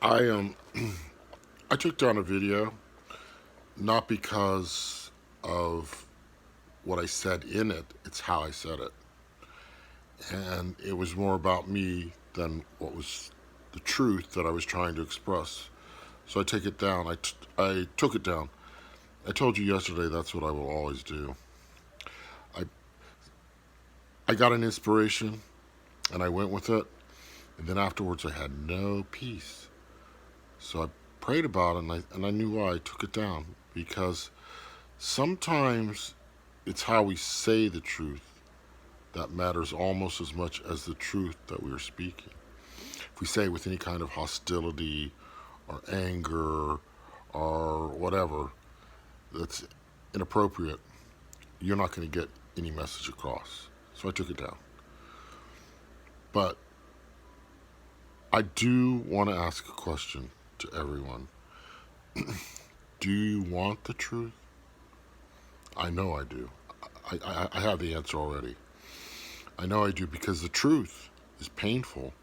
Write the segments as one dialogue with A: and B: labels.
A: I I took down a video not because of what I said in it, it's how I said it. And it was more about me than what was the truth that I was trying to express. So I take it down. I took it down. I told you yesterday that's what I will always do. I I got an inspiration and I went with it, and then afterwards I had no peace. So I prayed about it, and I knew why I took it down, because sometimes it's how we say the truth that matters almost as much as the truth that we are speaking. If we say it with any kind of hostility or anger or whatever that's inappropriate, you're not going to get any message across. So I took it down. But I do want to ask a question to everyone. Do you want the truth? I know I do. I have the answer already. I know I do, because the truth is painful,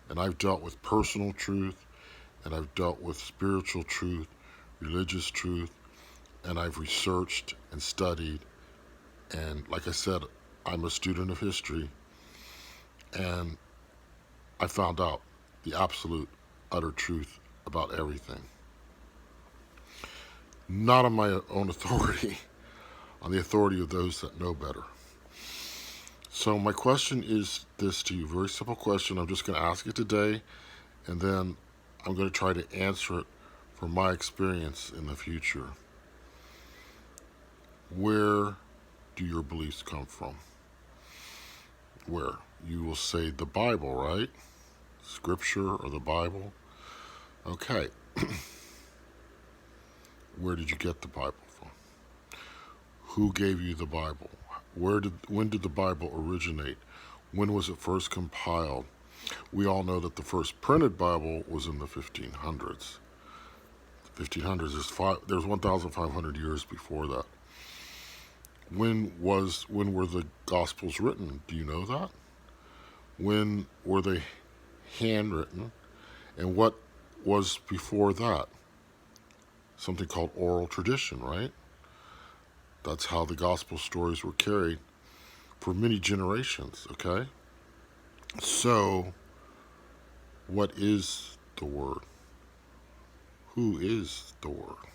A: and I've dealt with personal truth, and I've dealt with spiritual truth, religious truth, and I've researched and studied, and like I said, I'm a student of history, and I found out the absolute, utter truth about everything. Not on my own authority, on the authority of those that know better. So my question is this to you, very simple question. I'm just going to ask it today, and then I'm going to try to answer it from my experience in the future. Where do your beliefs come from? Where? You will say the Bible, right? Scripture or the Bible. Okay. Where did you get the Bible from? Who gave you the Bible? When did the Bible originate? When was it first compiled? We all know that the first printed Bible was in the 1500s. The 1500s there's 1,500 years before that. When were the Gospels written? Do you know that? When were they handwritten? And what was before that? Something called oral tradition, right? That's how the gospel stories were carried for many generations, okay? So, what is the Word? Who is the Word?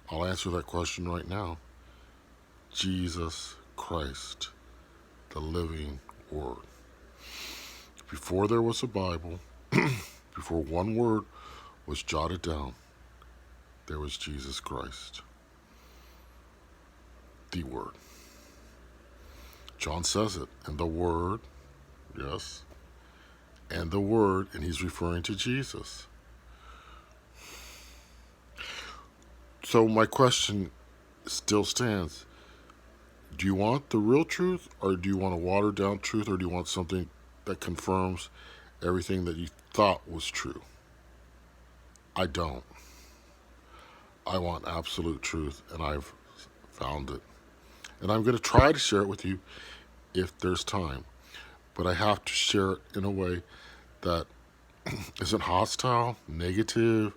A: I'll answer that question right now. Jesus Christ, the living Word. Before there was a Bible, before one word was jotted down, there was Jesus Christ, the Word. John says it, and the Word, yes, and the Word, and he's referring to Jesus. So my question still stands. Do you want the real truth, or do you want a watered down truth, or do you want something that confirms everything that you thought was true? I don't. I want absolute truth, and I've found it. And I'm going to try to share it with you if there's time. But I have to share it in a way that isn't hostile, negative,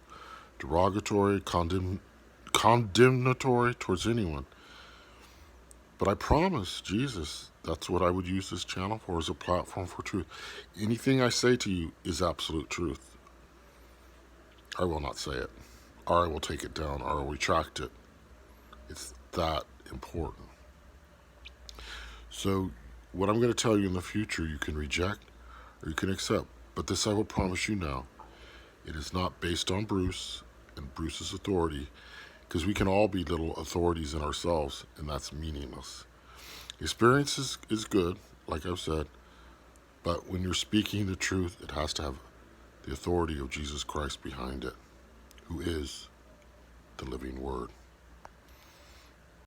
A: derogatory, condemnatory towards anyone. But I promise, Jesus, that's what I would use this channel for, as a platform for truth. Anything I say to you is absolute truth. I will not say it, or I will take it down, or I'll retract it. It's that important. So what I'm going to tell you in the future, you can reject or you can accept. But this I will promise you now. It is not based on Bruce and Bruce's authority, because we can all be little authorities in ourselves, and that's meaningless. Experience is good, like I've said, but when you're speaking the truth, it has to have the authority of Jesus Christ behind it, who is the living Word.